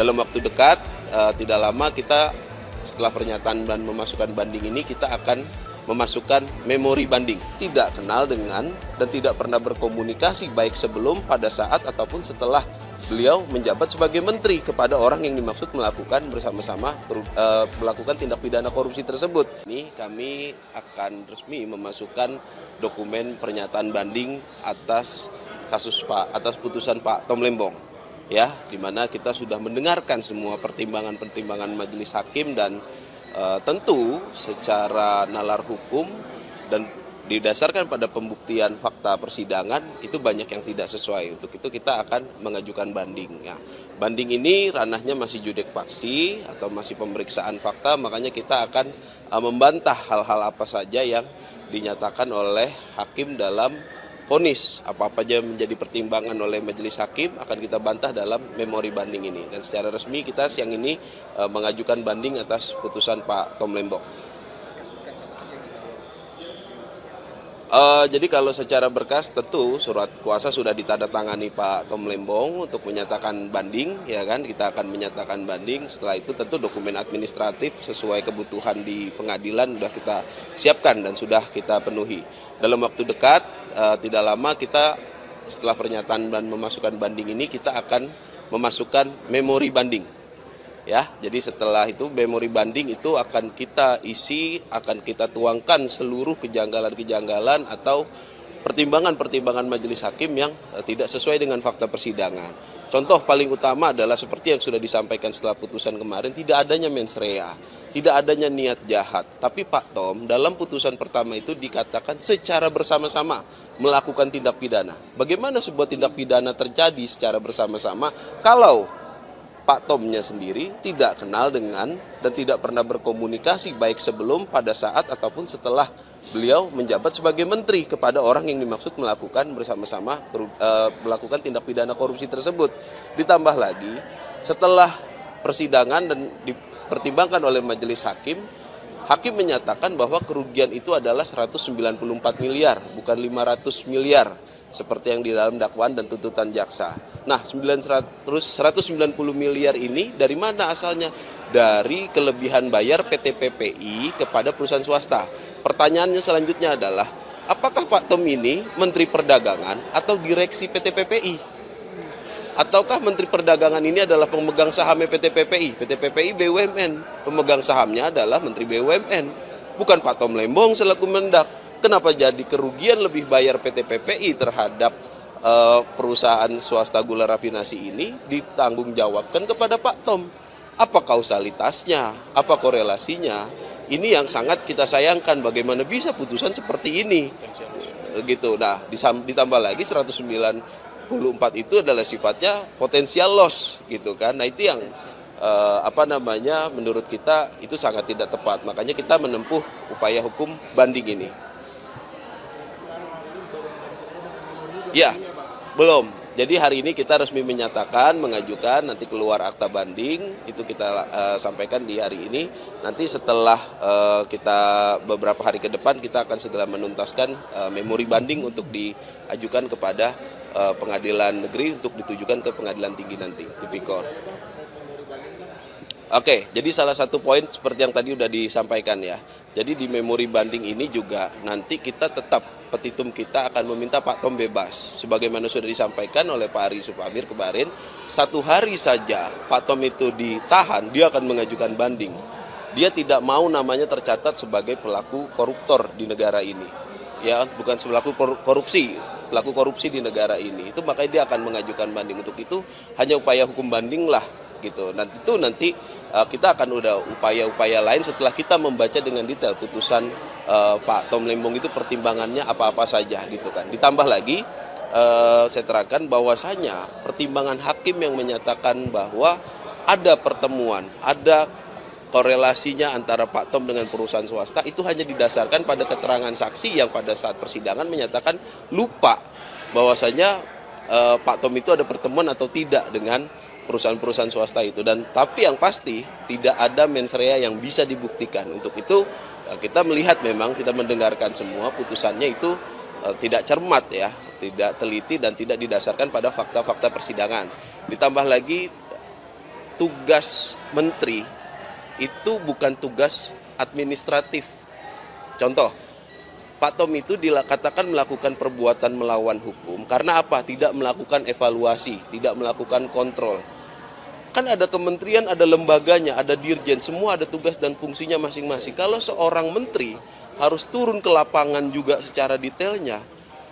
dalam waktu dekat, tidak lama kita setelah pernyataan dan memasukkan banding ini, kita akan memasukkan memori banding. Tidak kenal dengan dan tidak pernah berkomunikasi baik sebelum, pada saat, ataupun setelah beliau menjabat sebagai menteri kepada orang yang dimaksud melakukan bersama-sama melakukan tindak pidana korupsi tersebut. Ini kami akan resmi memasukkan dokumen pernyataan banding atas putusan Pak Tom Lembong. Ya, di mana kita sudah mendengarkan semua pertimbangan-pertimbangan majelis hakim dan tentu secara nalar hukum dan didasarkan pada pembuktian fakta persidangan itu banyak yang tidak sesuai. Untuk itu kita akan mengajukan banding. Ya, banding ini ranahnya masih judek faksi atau masih pemeriksaan fakta, makanya kita akan membantah hal-hal apa saja yang dinyatakan oleh hakim dalam vonis. Apa-apa aja menjadi pertimbangan oleh majelis hakim akan kita bantah dalam memori banding ini. Dan secara resmi kita siang ini mengajukan banding atas putusan Pak Tom Lembong. Jadi kalau secara berkas tentu surat kuasa sudah ditandatangani Pak Tom Lembong untuk menyatakan banding, ya kan, kita akan menyatakan banding. Setelah itu tentu dokumen administratif sesuai kebutuhan di pengadilan sudah kita siapkan dan sudah kita penuhi. Dalam waktu dekat, tidak lama kita setelah pernyataan dan memasukkan banding ini, kita akan memasukkan memori banding. Ya, jadi setelah itu memori banding itu akan kita isi, akan kita tuangkan seluruh kejanggalan-kejanggalan atau pertimbangan-pertimbangan majelis hakim yang tidak sesuai dengan fakta persidangan. Contoh paling utama adalah seperti yang sudah disampaikan setelah putusan kemarin, tidak adanya mens rea, tidak adanya niat jahat. Tapi Pak Tom dalam putusan pertama itu dikatakan secara bersama-sama melakukan tindak pidana. Bagaimana sebuah tindak pidana terjadi secara bersama-sama kalau Pak Tomnya sendiri tidak kenal dengan dan tidak pernah berkomunikasi baik sebelum, pada saat, ataupun setelah beliau menjabat sebagai menteri kepada orang yang dimaksud melakukan bersama-sama melakukan tindak pidana korupsi tersebut. Ditambah lagi setelah persidangan dan dipertimbangkan oleh majelis hakim, hakim menyatakan bahwa kerugian itu adalah 194 miliar, bukan 500 miliar. Seperti yang di dalam dakwaan dan tuntutan jaksa. Nah, 190 miliar ini dari mana asalnya? Dari kelebihan bayar PT PPI kepada perusahaan swasta. Pertanyaannya selanjutnya adalah, apakah Pak Tom ini Menteri Perdagangan atau direksi PT PPI? Ataukah Menteri Perdagangan ini adalah pemegang sahamnya PT PPI? PT PPI BUMN, pemegang sahamnya adalah Menteri BUMN, bukan Pak Tom Lembong selaku Mendak. Kenapa jadi kerugian lebih bayar PT PPI terhadap perusahaan swasta gula rafinasi ini ditanggung jawabkan kepada Pak Tom? Apa kausalitasnya? Apa korelasinya? Ini yang sangat kita sayangkan, bagaimana bisa putusan seperti ini. Gitu. Nah, ditambah lagi 194 itu adalah sifatnya potensial loss gitu kan. Nah, itu yang menurut kita itu sangat tidak tepat. Makanya kita menempuh upaya hukum banding ini. Ya, belum. Jadi hari ini kita resmi menyatakan, mengajukan, nanti keluar akta banding, itu kita sampaikan di hari ini. Nanti setelah kita beberapa hari ke depan, kita akan segera menuntaskan memori banding untuk diajukan kepada pengadilan negeri untuk ditujukan ke pengadilan tinggi nanti, Tipikor. Oke, jadi salah satu poin seperti yang tadi sudah disampaikan ya. Jadi di memori banding ini juga nanti kita tetap, petitum kita akan meminta Pak Tom bebas. Sebagaimana sudah disampaikan oleh Pak Ari Supamir kemarin, 1 hari saja Pak Tom itu ditahan, dia akan mengajukan banding. Dia tidak mau namanya tercatat sebagai pelaku koruptor di negara ini. Ya, bukan pelaku korupsi, pelaku korupsi di negara ini. Itu makanya dia akan mengajukan banding. Untuk itu hanya upaya hukum banding lah gitu. Nanti kita akan udah upaya-upaya lain setelah kita membaca dengan detail putusan Pak Tom Lembong itu pertimbangannya apa-apa saja gitu kan. Ditambah lagi saya terangkan bahwasanya pertimbangan hakim yang menyatakan bahwa ada pertemuan, ada korelasinya antara Pak Tom dengan perusahaan swasta itu hanya didasarkan pada keterangan saksi yang pada saat persidangan menyatakan lupa bahwasanya Pak Tom itu ada pertemuan atau tidak dengan perusahaan-perusahaan swasta itu. Dan tapi yang pasti tidak ada mens rea yang bisa dibuktikan. Untuk itu kita melihat, memang kita mendengarkan semua putusannya itu tidak cermat ya, tidak teliti dan tidak didasarkan pada fakta-fakta persidangan. Ditambah lagi tugas menteri itu bukan tugas administratif. Contoh, Pak Tom itu dikatakan melakukan perbuatan melawan hukum karena apa? Tidak melakukan evaluasi, tidak melakukan kontrol. Kan ada kementerian, ada lembaganya, ada dirjen, semua ada tugas dan fungsinya masing-masing. Kalau seorang menteri harus turun ke lapangan juga secara detailnya,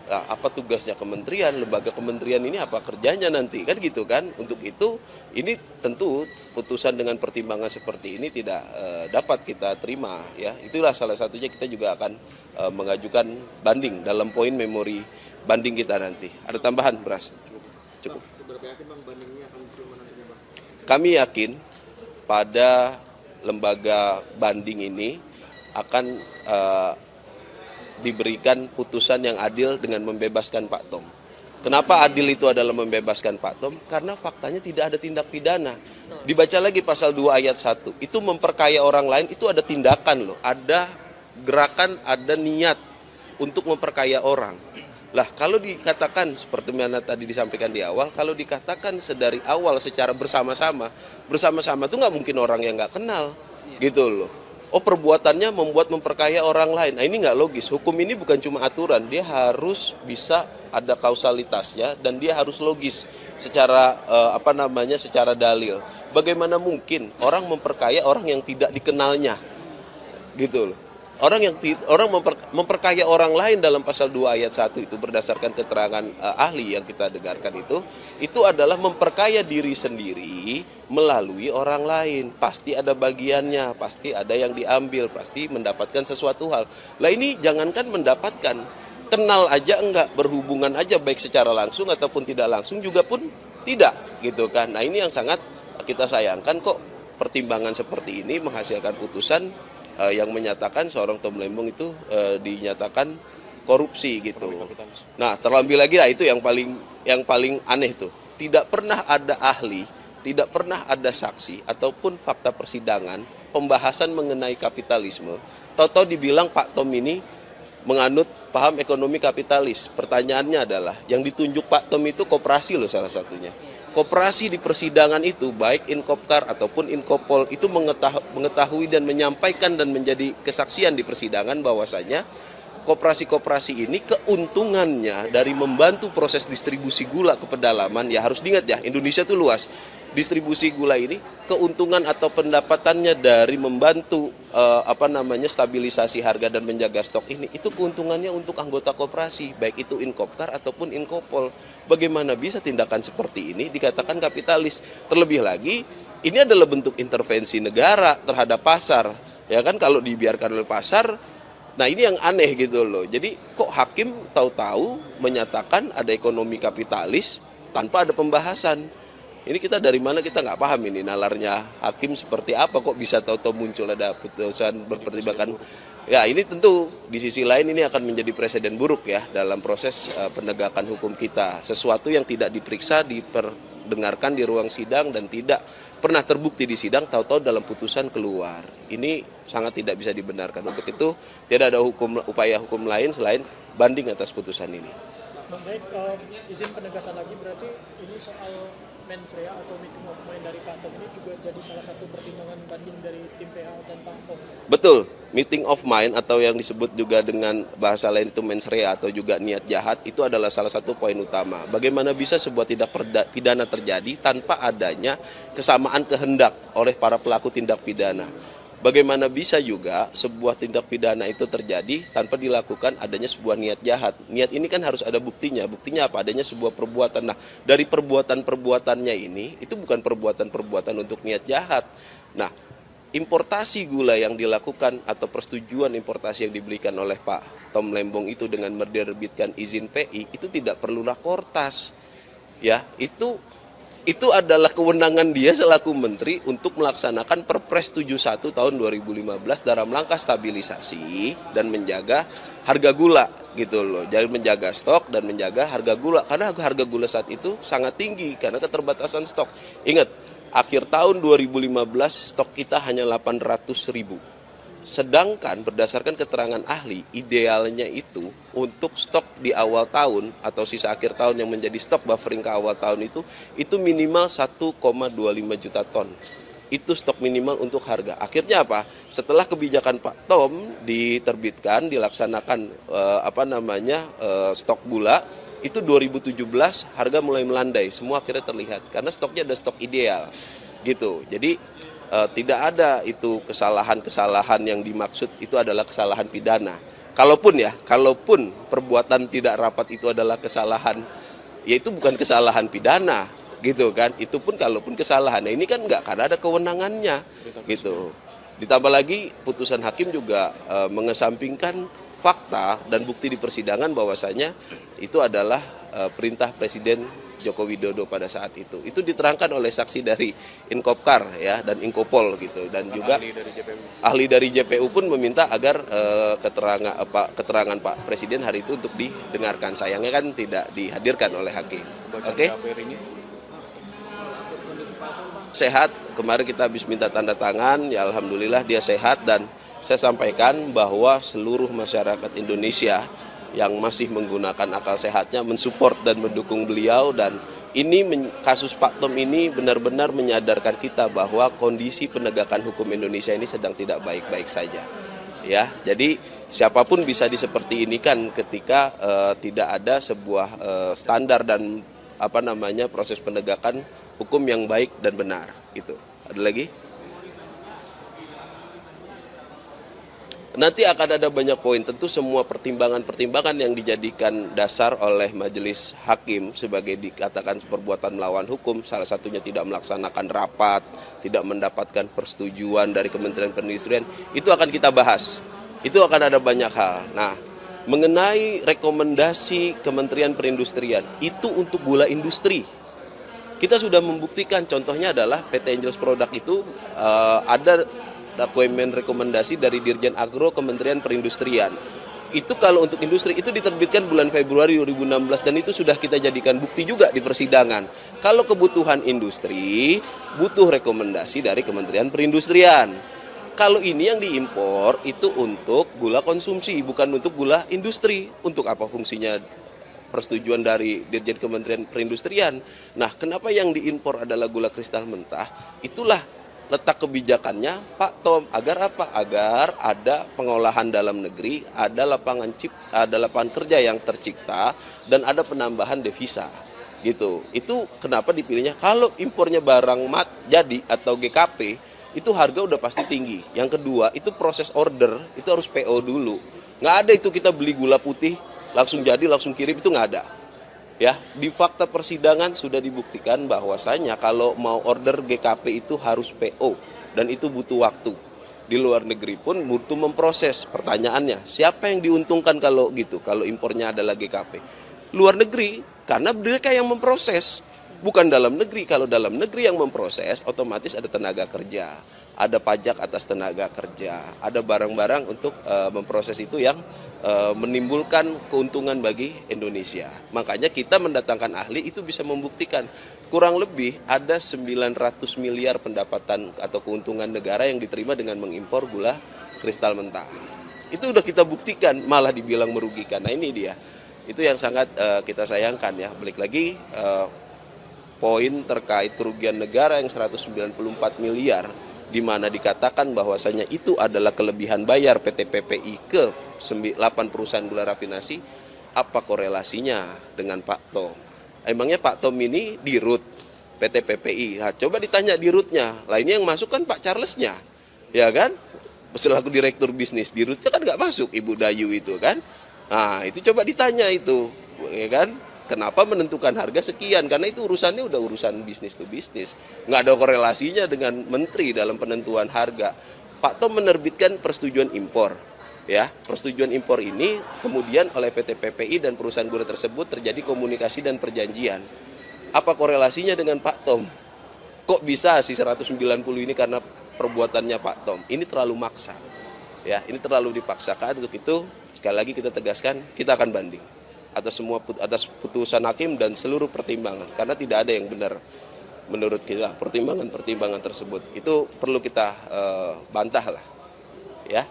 nah, apa tugasnya kementerian, lembaga kementerian ini apa kerjanya nanti, kan gitu kan. Untuk itu, ini tentu putusan dengan pertimbangan seperti ini tidak dapat kita terima. Ya, itulah salah satunya kita juga akan mengajukan banding dalam poin memori banding kita nanti. Ada tambahan, Bras? Cukup. Seberapa yakin Bang bandingnya akan diterima nantinya, Bang? Kami yakin pada lembaga banding ini akan diberikan putusan yang adil dengan membebaskan Pak Tom. Kenapa adil itu adalah membebaskan Pak Tom? Karena faktanya tidak ada tindak pidana. Dibaca lagi pasal 2 ayat 1. Itu memperkaya orang lain, itu ada tindakan loh. Ada gerakan, ada niat untuk memperkaya orang. Lah kalau dikatakan seperti mana tadi disampaikan di awal, kalau dikatakan sedari awal secara bersama-sama itu nggak mungkin orang yang nggak kenal, gitu loh. Oh, perbuatannya memperkaya orang lain. Nah, ini nggak logis. Hukum ini bukan cuma aturan, dia harus bisa ada kausalitasnya dan dia harus logis secara secara dalil. Bagaimana mungkin orang memperkaya orang yang tidak dikenalnya, gitu loh. Orang memperkaya orang lain dalam pasal 2 ayat 1 itu berdasarkan keterangan ahli yang kita dengarkan itu adalah memperkaya diri sendiri melalui orang lain. Pasti ada bagiannya, pasti ada yang diambil, pasti mendapatkan sesuatu hal. Lah ini jangankan mendapatkan, kenal aja enggak, berhubungan aja baik secara langsung ataupun tidak langsung juga pun tidak, gitu kan. Nah, ini yang sangat kita sayangkan kok pertimbangan seperti ini menghasilkan putusan yang menyatakan seorang Tom Lembong itu dinyatakan korupsi gitu. Nah, terlebih lagi itu yang paling aneh tuh. Tidak pernah ada ahli, tidak pernah ada saksi ataupun fakta persidangan pembahasan mengenai kapitalisme. Tahu-tahu dibilang Pak Tom ini menganut paham ekonomi kapitalis. Pertanyaannya adalah yang ditunjuk Pak Tom itu koperasi loh salah satunya. Koperasi di persidangan itu baik Inkopkar ataupun Inkopol itu mengetahui dan menyampaikan dan menjadi kesaksian di persidangan bahwasanya koperasi-koperasi ini keuntungannya dari membantu proses distribusi gula ke pedalaman, ya harus diingat ya, Indonesia itu luas. Distribusi gula ini keuntungan atau pendapatannya dari membantu stabilisasi harga dan menjaga stok ini, itu keuntungannya untuk anggota koperasi, baik itu Inkopkar ataupun Inkopol. Bagaimana bisa tindakan seperti ini dikatakan kapitalis? Terlebih lagi, ini adalah bentuk intervensi negara terhadap pasar. Ya kan, kalau dibiarkan oleh pasar, nah ini yang aneh gitu loh. Jadi kok hakim tahu-tahu menyatakan ada ekonomi kapitalis tanpa ada pembahasan. Ini kita dari mana kita nggak paham ini nalarnya hakim seperti apa, kok bisa tahu-tahu muncul ada putusan berpertimbangan. Ya ini tentu di sisi lain ini akan menjadi presiden buruk ya dalam proses penegakan hukum kita. Sesuatu yang tidak diperiksa, diperdengarkan di ruang sidang dan tidak pernah terbukti di sidang, tahu-tahu dalam putusan keluar. Ini sangat tidak bisa dibenarkan. Untuk itu tidak ada upaya hukum lain selain banding atas putusan ini. Bang Zaid, izin penegasan lagi, berarti ini soal mens rea atau meeting of mind dari Pak Tom ini juga jadi salah satu pertimbangan banding dari tim PH dan Pak Tom. Betul, meeting of mind atau yang disebut juga dengan bahasa lain itu mens rea atau juga niat jahat itu adalah salah satu poin utama. Bagaimana bisa sebuah tindak pidana terjadi tanpa adanya kesamaan kehendak oleh para pelaku tindak pidana. Bagaimana bisa juga sebuah tindak pidana itu terjadi tanpa dilakukan adanya sebuah niat jahat. Niat ini kan harus ada buktinya. Buktinya apa? Adanya sebuah perbuatan. Nah, dari perbuatan-perbuatannya ini, itu bukan perbuatan-perbuatan untuk niat jahat. Nah, importasi gula yang dilakukan atau persetujuan importasi yang diberikan oleh Pak Tom Lembong itu dengan menerbitkan izin PI, itu tidak perlu rakortas. Ya, itu adalah kewenangan dia selaku menteri untuk melaksanakan Perpres 71 tahun 2015 dalam langkah stabilisasi dan menjaga harga gula gitu loh. Jadi menjaga stok dan menjaga harga gula, karena harga gula saat itu sangat tinggi karena keterbatasan stok. Ingat, akhir tahun 2015 stok kita hanya 800.000. Sedangkan berdasarkan keterangan ahli, idealnya itu untuk stok di awal tahun atau sisa akhir tahun yang menjadi stok buffering ke awal tahun itu minimal 1,25 juta ton. Itu stok minimal untuk harga. Akhirnya apa? Setelah kebijakan Pak Tom diterbitkan, dilaksanakan stok gula, itu 2017 harga mulai melandai, semua akhirnya terlihat karena stoknya ada stok ideal gitu. Jadi tidak ada itu kesalahan-kesalahan yang dimaksud itu adalah kesalahan pidana. Kalaupun perbuatan tidak rapat itu adalah kesalahan, ya itu bukan kesalahan pidana gitu kan. Itu pun kalaupun kesalahan. Nah, ini kan enggak, karena ada kewenangannya gitu. Ditambah lagi putusan hakim juga mengesampingkan fakta dan bukti di persidangan bahwasanya itu adalah perintah Presiden Joko Widodo pada saat itu. Itu diterangkan oleh saksi dari Inkopkar ya dan Inkopol gitu, dan juga ahli dari JPU pun meminta agar keterangan Pak Presiden hari itu untuk didengarkan. Sayangnya kan tidak dihadirkan oleh hakim. Oke. Sehat, kemarin kita habis minta tanda tangan, ya alhamdulillah dia sehat, dan saya sampaikan bahwa seluruh masyarakat Indonesia yang masih menggunakan akal sehatnya mensupport dan mendukung beliau, dan ini kasus Pak Tom ini benar-benar menyadarkan kita bahwa kondisi penegakan hukum Indonesia ini sedang tidak baik-baik saja. Ya, jadi siapapun bisa seperti ini kan ketika tidak ada sebuah standar dan proses penegakan hukum yang baik dan benar gitu. Ada lagi? Nanti akan ada banyak poin, tentu semua pertimbangan-pertimbangan yang dijadikan dasar oleh majelis hakim sebagai dikatakan perbuatan melawan hukum, salah satunya tidak melaksanakan rapat, tidak mendapatkan persetujuan dari Kementerian Perindustrian, itu akan kita bahas. Itu akan ada banyak hal. Nah, mengenai rekomendasi Kementerian Perindustrian, itu untuk gula industri. Kita sudah membuktikan, contohnya adalah PT Angels Product itu ada dokumen rekomendasi dari Dirjen Agro Kementerian Perindustrian. Itu kalau untuk industri itu diterbitkan bulan Februari 2016 dan itu sudah kita jadikan bukti juga di persidangan. Kalau kebutuhan industri butuh rekomendasi dari Kementerian Perindustrian. Kalau ini yang diimpor itu untuk gula konsumsi, bukan untuk gula industri. Untuk apa fungsinya persetujuan dari Dirjen Kementerian Perindustrian? Nah, kenapa yang diimpor adalah gula kristal mentah? Itulah letak kebijakannya Pak Tom, agar apa? Agar ada pengolahan dalam negeri, ada lapangan kerja yang tercipta, dan ada penambahan devisa gitu. Itu kenapa dipilihnya. Kalau impornya barang jadi atau GKP, itu harga udah pasti tinggi. Yang kedua, itu proses order, itu harus PO dulu. Nggak ada itu kita beli gula putih langsung jadi langsung kirim, itu nggak ada. Ya, di fakta persidangan sudah dibuktikan bahwasanya kalau mau order GKP itu harus PO dan itu butuh waktu. Di luar negeri pun butuh memproses. Pertanyaannya, siapa yang diuntungkan kalau gitu? Kalau impornya adalah GKP? Luar negeri, karena mereka yang memproses. Bukan dalam negeri. Kalau dalam negeri yang memproses, otomatis ada tenaga kerja, ada pajak atas tenaga kerja, ada barang-barang untuk memproses itu yang menimbulkan keuntungan bagi Indonesia. Makanya kita mendatangkan ahli itu bisa membuktikan kurang lebih ada 900 miliar pendapatan atau keuntungan negara yang diterima dengan mengimpor gula kristal mentah. Itu udah kita buktikan, malah dibilang merugikan. Nah ini dia, itu yang sangat kita sayangkan ya. Balik lagi poin terkait kerugian negara yang 194 miliar, di mana dikatakan bahwasanya itu adalah kelebihan bayar PT PPI ke 8 perusahaan gula rafinasi. Apa korelasinya dengan Pak Tom? Emangnya Pak Tom ini dirut PT PPI? Nah, coba ditanya dirutnya. Lah ini yang masuk kan Pak Charlesnya, ya kan? Selaku direktur bisnis, dirutnya kan nggak masuk Ibu Dayu itu kan? Nah itu coba ditanya itu, ya kan? Kenapa menentukan harga sekian? Karena itu urusannya udah urusan bisnis to bisnis. Nggak ada korelasinya dengan menteri dalam penentuan harga. Pak Tom menerbitkan persetujuan impor. Ya, persetujuan impor ini kemudian oleh PT PPI dan perusahaan gula tersebut terjadi komunikasi dan perjanjian. Apa korelasinya dengan Pak Tom? Kok bisa sih 190 ini karena perbuatannya Pak Tom? Ini terlalu maksa. Ya, ini terlalu dipaksakan. Untuk itu sekali lagi kita tegaskan, kita akan banding atas putusan hakim dan seluruh pertimbangan, karena tidak ada yang benar menurut kita pertimbangan-pertimbangan tersebut. Itu perlu kita bantah lah, ya.